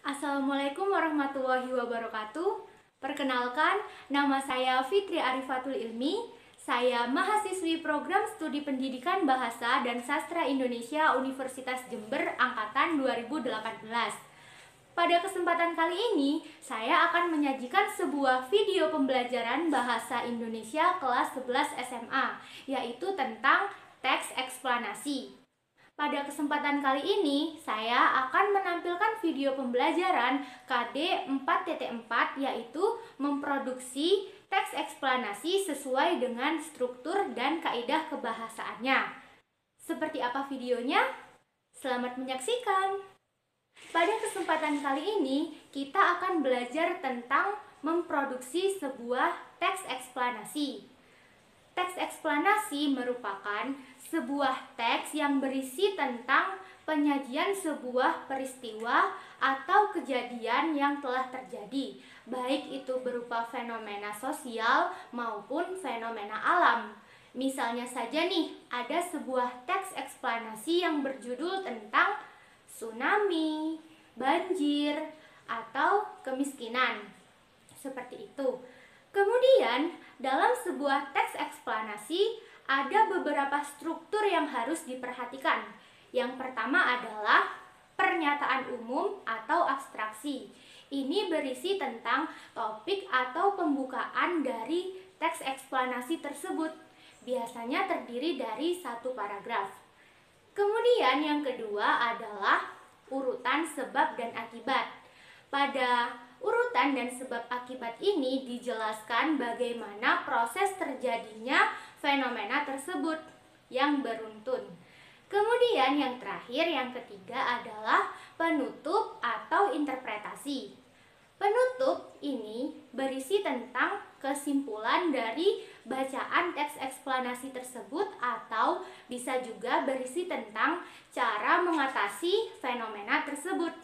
Assalamualaikum warahmatullahi wabarakatuh. Perkenalkan, nama saya Fitri Arifatul Ilmi. Saya mahasiswi program studi pendidikan bahasa dan sastra Indonesia Universitas Jember angkatan 2018. Pada kesempatan kali ini, saya akan menyajikan sebuah video pembelajaran bahasa Indonesia kelas 11 SMA, yaitu tentang teks eksplanasi. Pada kesempatan kali ini, saya akan menampilkan video pembelajaran KD 4.4, yaitu memproduksi teks eksplanasi sesuai dengan struktur dan kaidah kebahasaannya. Seperti apa videonya? Selamat menyaksikan! Pada kesempatan kali ini, kita akan belajar tentang memproduksi sebuah teks eksplanasi. Teks eksplanasi merupakan sebuah teks yang berisi tentang penyajian sebuah peristiwa atau kejadian yang telah terjadi, baik itu berupa fenomena sosial maupun fenomena alam. Misalnya saja nih, ada sebuah teks eksplanasi yang berjudul tentang tsunami, banjir, atau kemiskinan. Seperti itu. Kemudian, dalam sebuah teks eksplanasi ada beberapa struktur yang harus diperhatikan. Yang pertama adalah pernyataan umum atau abstraksi. Ini berisi tentang topik atau pembukaan dari teks eksplanasi tersebut. Biasanya terdiri dari satu paragraf. Kemudian yang kedua adalah urutan sebab dan akibat. Pada urutan dan sebab akibat ini dijelaskan bagaimana proses terjadinya fenomena tersebut yang beruntun. Kemudian yang terakhir, yang ketiga adalah penutup atau interpretasi. Penutup ini berisi tentang kesimpulan dari bacaan teks eksplanasi tersebut atau bisa juga berisi tentang cara mengatasi fenomena tersebut.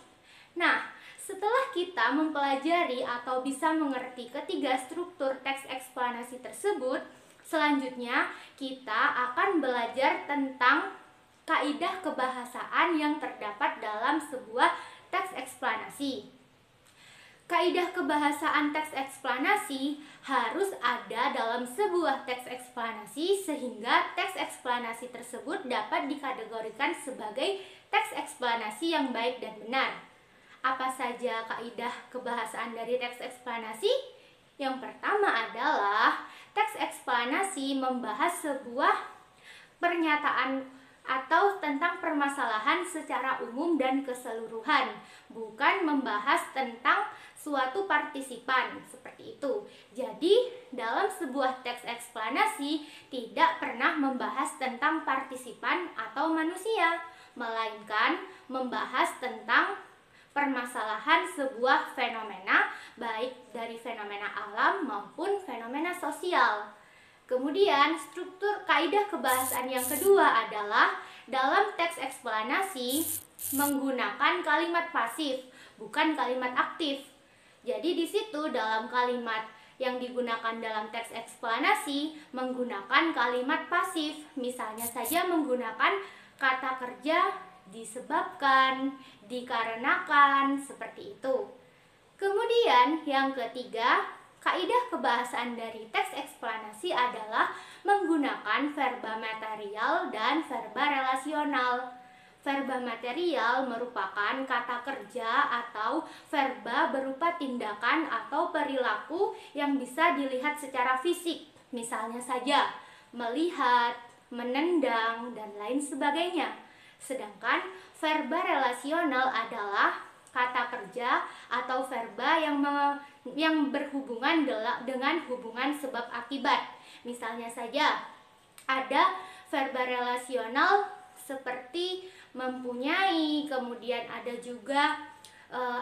Nah, setelah kita mempelajari atau bisa mengerti ketiga struktur teks eksplanasi tersebut, selanjutnya kita akan belajar tentang kaidah kebahasaan yang terdapat dalam sebuah teks eksplanasi. Kaidah kebahasaan teks eksplanasi harus ada dalam sebuah teks eksplanasi sehingga teks eksplanasi tersebut dapat dikategorikan sebagai teks eksplanasi yang baik dan benar. Apa saja kaidah kebahasaan dari teks eksplanasi? Yang pertama adalah teks eksplanasi membahas sebuah pernyataan atau tentang permasalahan secara umum dan keseluruhan, bukan membahas tentang suatu partisipan seperti itu. Jadi, dalam sebuah teks eksplanasi tidak pernah membahas tentang partisipan atau manusia, melainkan membahas tentang permasalahan sebuah fenomena, baik dari fenomena alam maupun fenomena sosial. Kemudian, struktur kaidah kebahasaan yang kedua adalah dalam teks eksplanasi menggunakan kalimat pasif, bukan kalimat aktif. Jadi di situ dalam kalimat yang digunakan dalam teks eksplanasi menggunakan kalimat pasif. Misalnya saja menggunakan kata kerja disebabkan, dikarenakan, seperti itu. Kemudian yang ketiga, kaidah kebahasaan dari teks eksplanasi adalah menggunakan verba material dan verba relasional. Verba material merupakan kata kerja atau verba berupa tindakan atau perilaku yang bisa dilihat secara fisik. Misalnya saja, melihat, menendang, dan lain sebagainya. Sedangkan verba relasional adalah kata kerja atau verba yang berhubungan dengan hubungan sebab akibat. Misalnya saja, ada verba relasional seperti mempunyai, kemudian ada juga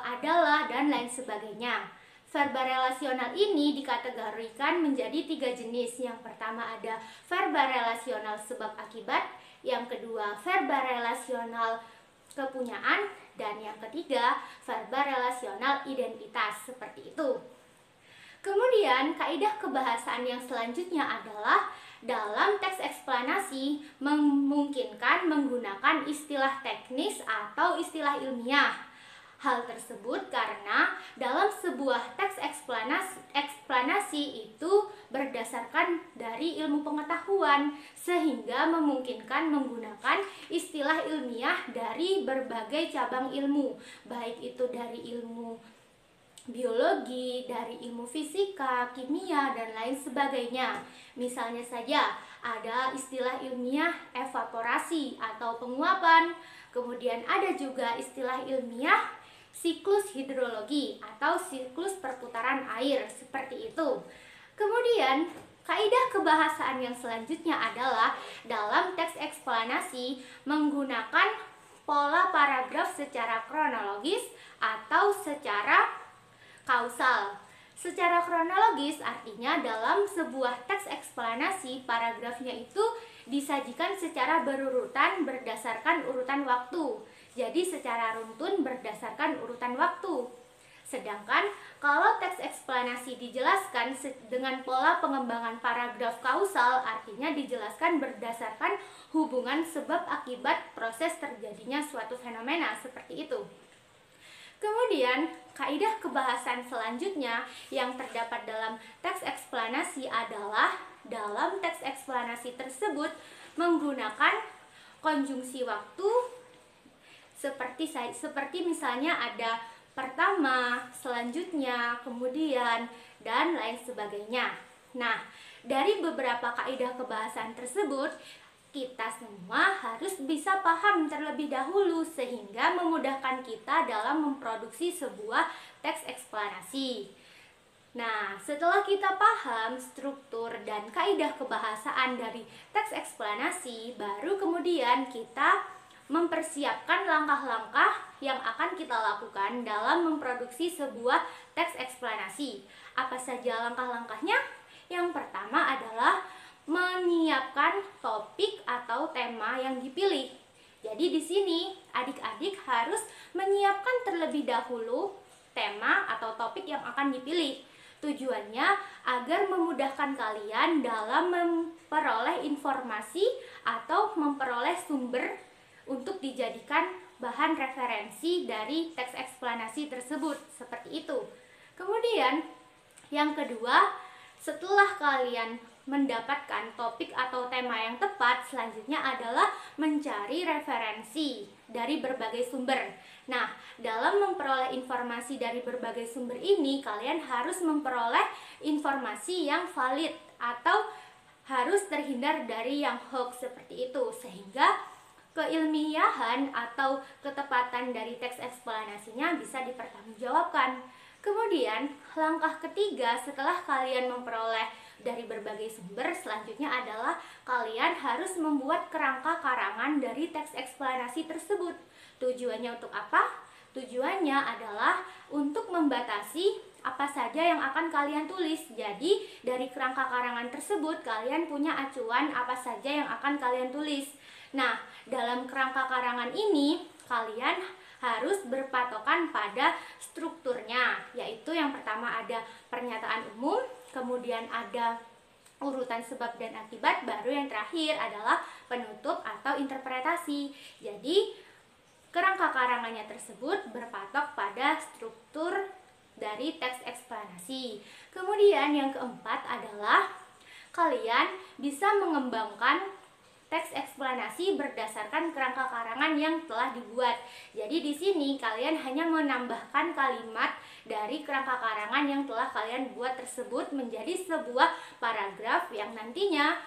adalah, dan lain sebagainya. Verba relasional ini dikategorikan menjadi 3 jenis. Yang pertama ada verba relasional sebab akibat, yang kedua verba relasional kepunyaan, dan yang ketiga verba relasional identitas, seperti itu. Kemudian kaidah kebahasaan yang selanjutnya adalah dalam teks eksplanasi memungkinkan menggunakan istilah teknis atau istilah ilmiah. Hal tersebut karena dalam sebuah teks eksplanasi itu berdasarkan dari ilmu pengetahuan, sehingga memungkinkan menggunakan istilah ilmiah dari berbagai cabang ilmu, baik itu dari ilmu biologi, dari ilmu fisika, kimia, dan lain sebagainya. Misalnya saja ada istilah ilmiah evaporasi atau penguapan, kemudian ada juga istilah ilmiah siklus hidrologi atau siklus perputaran air, seperti itu. Kemudian kaidah kebahasaan yang selanjutnya adalah dalam teks eksplanasi menggunakan pola paragraf secara kronologis atau secara kausal. Secara kronologis artinya dalam sebuah teks eksplanasi paragrafnya itu disajikan secara berurutan berdasarkan urutan waktu. Jadi secara runtun berdasarkan urutan waktu. Sedangkan kalau teks eksplanasi dijelaskan dengan pola pengembangan paragraf kausal, artinya dijelaskan berdasarkan hubungan sebab akibat proses terjadinya suatu fenomena, seperti itu. Kemudian, kaidah kebahasan selanjutnya yang terdapat dalam teks eksplanasi adalah dalam teks eksplanasi tersebut menggunakan konjungsi waktu seperti misalnya ada pertama, selanjutnya, kemudian, dan lain sebagainya. Nah, dari beberapa kaidah kebahasan tersebut, kita semua harus bisa paham terlebih dahulu sehingga memudahkan kita dalam memproduksi sebuah teks eksplanasi. Nah, setelah kita paham struktur dan kaidah kebahasaan dari teks eksplanasi, baru kemudian kita mempersiapkan langkah-langkah yang akan kita lakukan dalam memproduksi sebuah teks eksplanasi. Apa saja langkah-langkahnya? Yang pertama adalah menyiapkan topik atau tema yang dipilih. Jadi di sini adik-adik harus menyiapkan terlebih dahulu tema atau topik yang akan dipilih. Tujuannya agar memudahkan kalian dalam memperoleh informasi atau memperoleh sumber untuk dijadikan bahan referensi dari teks eksplanasi tersebut, seperti itu. Kemudian yang kedua, setelah kalian mendapatkan topik atau tema yang tepat, selanjutnya adalah mencari referensi dari berbagai sumber. Nah, dalam memperoleh informasi dari berbagai sumber ini, kalian harus memperoleh informasi yang valid atau harus terhindar dari yang hoax, seperti itu, sehingga keilmiahan atau ketepatan dari teks eksplanasinya bisa dipertanggungjawabkan. Kemudian, langkah ketiga setelah kalian memperoleh dari berbagai sumber, selanjutnya adalah kalian harus membuat kerangka karangan dari teks eksplanasi tersebut. Tujuannya untuk apa? Tujuannya adalah untuk membatasi apa saja yang akan kalian tulis. Jadi, dari kerangka karangan tersebut kalian punya acuan apa saja yang akan kalian tulis. Nah, dalam kerangka karangan ini kalian harus berpatokan pada strukturnya, yaitu yang pertama ada pernyataan umum, kemudian ada urutan sebab dan akibat, baru yang terakhir adalah penutup atau interpretasi. Jadi, kerangka karangannya tersebut berpatok pada struktur dari teks eksplanasi. Kemudian yang keempat adalah kalian bisa mengembangkan teks eksplanasi berdasarkan kerangka karangan yang telah dibuat. Jadi di sini kalian hanya menambahkan kalimat dari kerangka karangan yang telah kalian buat tersebut menjadi sebuah paragraf yang nantinya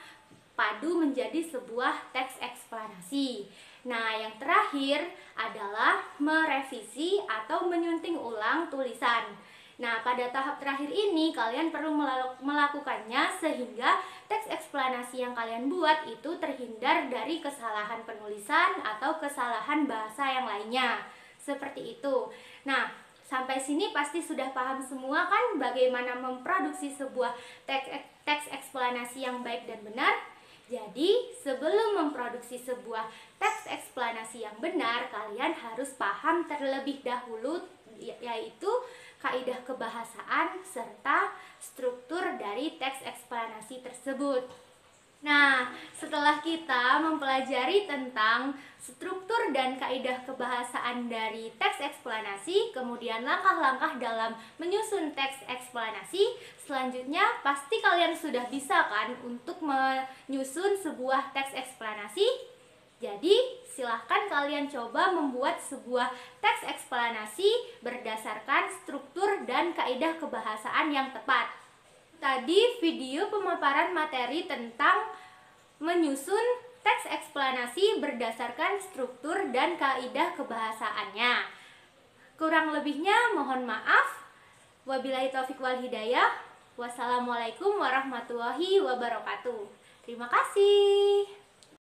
padu menjadi sebuah teks eksplanasi. Nah, yang terakhir adalah merevisi atau menyunting ulang tulisan. Nah, pada tahap terakhir ini kalian perlu melakukannya sehingga teks eksplanasi yang kalian buat itu terhindar dari kesalahan penulisan atau kesalahan bahasa yang lainnya. Seperti itu. Nah, sampai sini pasti sudah paham semua kan bagaimana memproduksi sebuah teks eksplanasi yang baik dan benar? Jadi, sebelum memproduksi sebuah teks eksplanasi yang benar, kalian harus paham terlebih dahulu, yaitu kaidah kebahasaan serta struktur dari teks eksplanasi tersebut. Nah, setelah kita mempelajari tentang struktur dan kaidah kebahasaan dari teks eksplanasi, kemudian langkah-langkah dalam menyusun teks eksplanasi, selanjutnya pasti kalian sudah bisa kan untuk menyusun sebuah teks eksplanasi. Jadi, silahkan kalian coba membuat sebuah teks eksplanasi berdasarkan struktur dan kaidah kebahasaan yang tepat. Tadi video pemaparan materi tentang menyusun teks eksplanasi berdasarkan struktur dan kaidah kebahasaannya. Kurang lebihnya mohon maaf. Wabillahi taufik wal hidayah. Wassalamualaikum warahmatullahi wabarakatuh. Terima kasih.